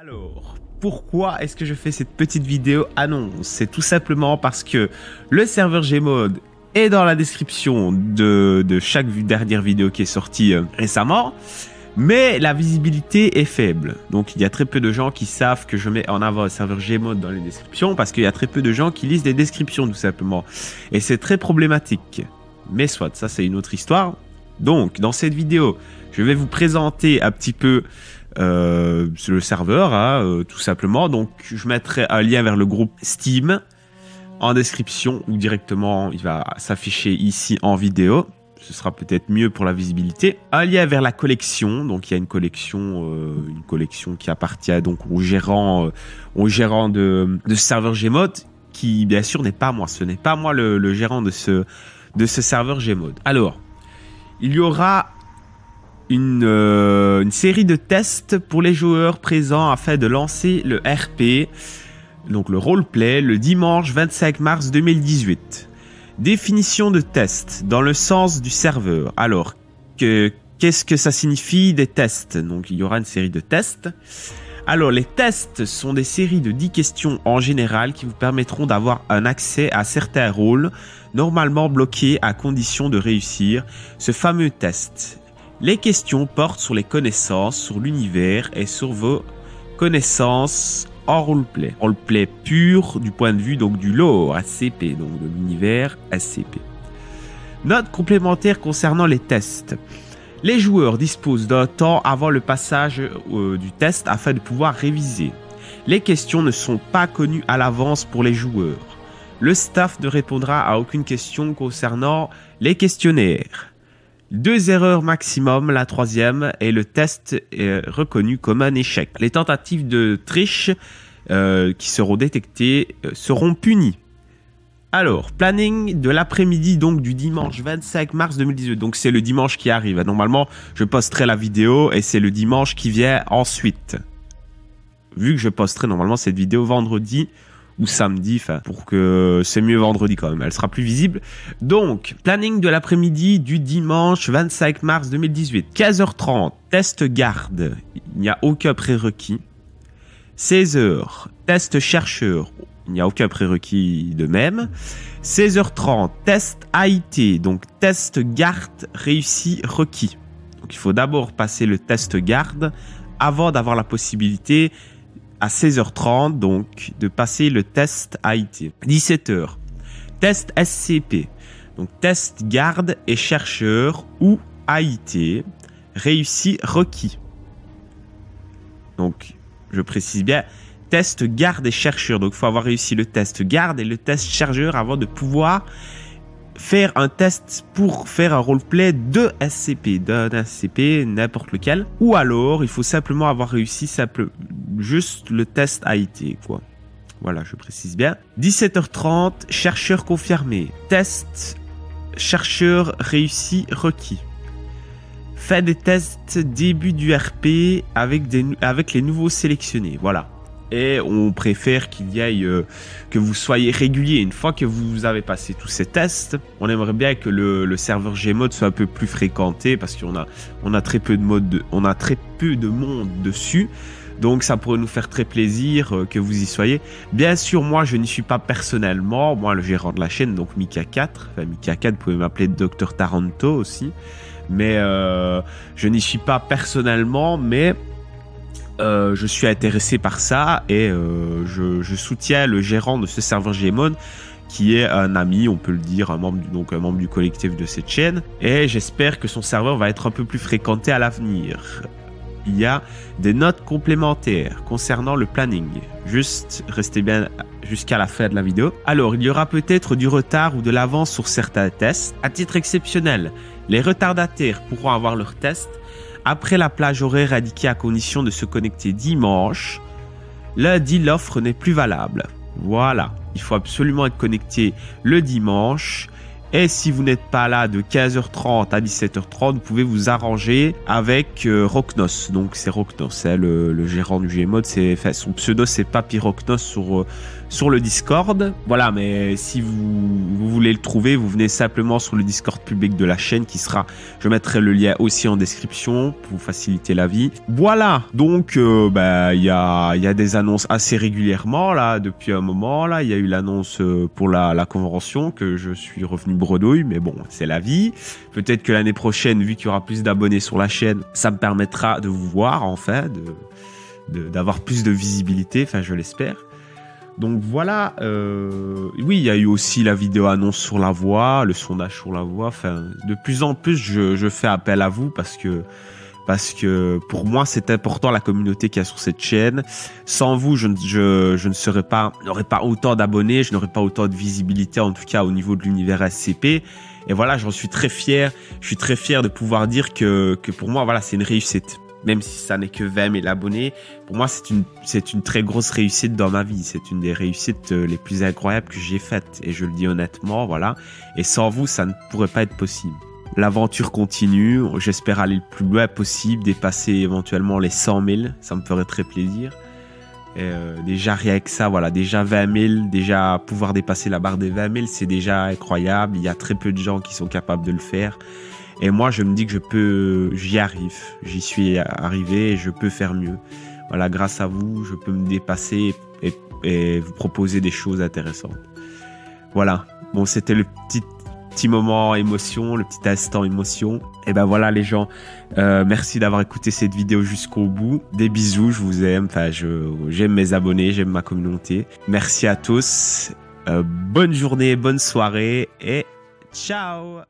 Alors, pourquoi est-ce que je fais cette petite vidéo annonce? C'est tout simplement parce que le serveur Gmod est dans la description de chaque dernière vidéo qui est sortie récemment, mais la visibilité est faible. Donc il y a très peu de gens qui savent que je mets en avant le serveur Gmod dans les descriptions parce qu'il y a très peu de gens qui lisent les descriptions tout simplement. Et c'est très problématique. Mais soit, ça c'est une autre histoire. Donc dans cette vidéo, je vais vous présenter un petit peu le serveur, tout simplement. Donc je mettrai un lien vers le groupe Steam en description ou directement il va s'afficher ici en vidéo. Ce sera peut-être mieux pour la visibilité. Un lien vers la collection. Donc il y a une collection qui appartient donc au gérant de ce serveur Gmod, qui bien sûr n'est pas moi. Ce n'est pas moi le gérant de ce serveur Gmod. Alors, il y aura une série de tests pour les joueurs présents afin de lancer le RP, donc le roleplay, le dimanche 25 mars 2018. Définition de test dans le sens du serveur. Alors, qu'est-ce que ça signifie des tests? Donc, il y aura une série de tests. Alors, les tests sont des séries de 10 questions en général qui vous permettront d'avoir un accès à certains rôles, normalement bloqués à condition de réussir ce fameux test. Les questions portent sur les connaissances, sur l'univers et sur vos connaissances en roleplay. Roleplay pur du point de vue donc du lore SCP, donc de l'univers SCP. Note complémentaire concernant les tests. Les joueurs disposent d'un temps avant le passage du test afin de pouvoir réviser. Les questions ne sont pas connues à l'avance pour les joueurs. Le staff ne répondra à aucune question concernant les questionnaires. 2 erreurs maximum, la troisième, et le test est reconnu comme un échec. Les tentatives de triche qui seront détectées seront punies. Alors, planning de l'après-midi donc du dimanche 25 mars 2018. Donc c'est le dimanche qui arrive. Normalement, je posterai la vidéo et c'est le dimanche qui vient ensuite. Vu que je posterai normalement cette vidéo vendredi ou samedi, enfin, pour que c'est mieux vendredi quand même, elle sera plus visible. Donc, planning de l'après-midi du dimanche 25 mars 2018. 15h30, test garde, il n'y a aucun prérequis. 16h, test chercheur, il n'y a aucun prérequis de même. 16h30, test AIT, donc test garde réussi requis. Donc, il faut d'abord passer le test garde avant d'avoir la possibilité à 16h30, donc, de passer le test AIT. 17h, test SCP, donc test garde et chercheur ou AIT, réussi requis. Donc, je précise bien, test garde et chercheur. Donc, il faut avoir réussi le test garde et le test chercheur avant de pouvoir faire un test pour faire un roleplay de SCP, d'un SCP, n'importe lequel. Ou alors, il faut simplement avoir réussi juste le test AIT, quoi. Voilà, je précise bien. 17h30, chercheur confirmé. Test chercheur réussi requis. Fait des tests début du RP avec les nouveaux sélectionnés. Voilà. Et on préfère qu'il y ait que vous soyez régulier. Une fois que vous avez passé tous ces tests, on aimerait bien que le serveur Gmod soit un peu plus fréquenté parce qu'on a très peu de monde dessus. Donc ça pourrait nous faire très plaisir que vous y soyez. Bien sûr, moi je n'y suis pas personnellement. Moi, le gérant de la chaîne, donc Mika4. Enfin, Mika4, vous pouvez m'appeler Dr Taranto aussi. Mais je n'y suis pas personnellement, mais je suis intéressé par ça et je soutiens le gérant de ce serveur Gmod qui est un ami, on peut le dire, un membre du collectif de cette chaîne, et j'espère que son serveur va être un peu plus fréquenté à l'avenir. Il y a des notes complémentaires concernant le planning. Juste restez bien jusqu'à la fin de la vidéo. Alors, il y aura peut-être du retard ou de l'avance sur certains tests. À titre exceptionnel, les retardataires pourront avoir leurs tests après la plage horaire indiquée à condition de se connecter dimanche. Lundi, l'offre n'est plus valable. Voilà, il faut absolument être connecté le dimanche Et si vous n'êtes pas là de 15h30 à 17h30, vous pouvez vous arranger avec Rocknos. Donc c'est Rocknos, hein, le gérant du Gmod. Son pseudo c'est Papyroknos sur le Discord. Voilà, mais si vous voulez le trouver, vous venez simplement sur le Discord public de la chaîne qui sera, je mettrai le lien aussi en description pour vous faciliter la vie. Voilà, donc il y a des annonces assez régulièrement là depuis un moment là. Il y a eu l'annonce pour la convention que je suis revenu bredouille, mais bon, c'est la vie. Peut-être que l'année prochaine, vu qu'il y aura plus d'abonnés sur la chaîne, ça me permettra de vous voir enfin, d'avoir plus de visibilité, enfin je l'espère. Donc voilà, oui, il y a eu aussi la vidéo annonce sur la voix, le sondage sur la voix. Enfin, de plus en plus, je fais appel à vous parce que pour moi, c'est important la communauté qu'il y a sur cette chaîne. Sans vous, je n'aurais pas autant d'abonnés, je n'aurais pas autant de visibilité, en tout cas au niveau de l'univers SCP. Et voilà, j'en suis très fier. Je suis très fier de pouvoir dire que pour moi, voilà, c'est une réussite. Même si ça n'est que 20 000 abonnés, pour moi, c'est une très grosse réussite dans ma vie. C'est une des réussites les plus incroyables que j'ai faites. Et je le dis honnêtement, voilà. Et sans vous, ça ne pourrait pas être possible. L'aventure continue. J'espère aller le plus loin possible, dépasser éventuellement les 100 000. Ça me ferait très plaisir. Et déjà, rien que ça, voilà. Déjà 20 000, déjà pouvoir dépasser la barre des 20 000, c'est déjà incroyable. Il y a très peu de gens qui sont capables de le faire. Et moi, je me dis que j'y arrive. J'y suis arrivé et je peux faire mieux. Voilà, grâce à vous, je peux me dépasser et vous proposer des choses intéressantes. Voilà. Bon, c'était le petit moment émotion, le petit instant émotion. Et ben voilà les gens, merci d'avoir écouté cette vidéo jusqu'au bout. Des bisous, je vous aime. Enfin, j'aime mes abonnés, j'aime ma communauté. Merci à tous. Bonne journée, bonne soirée et ciao.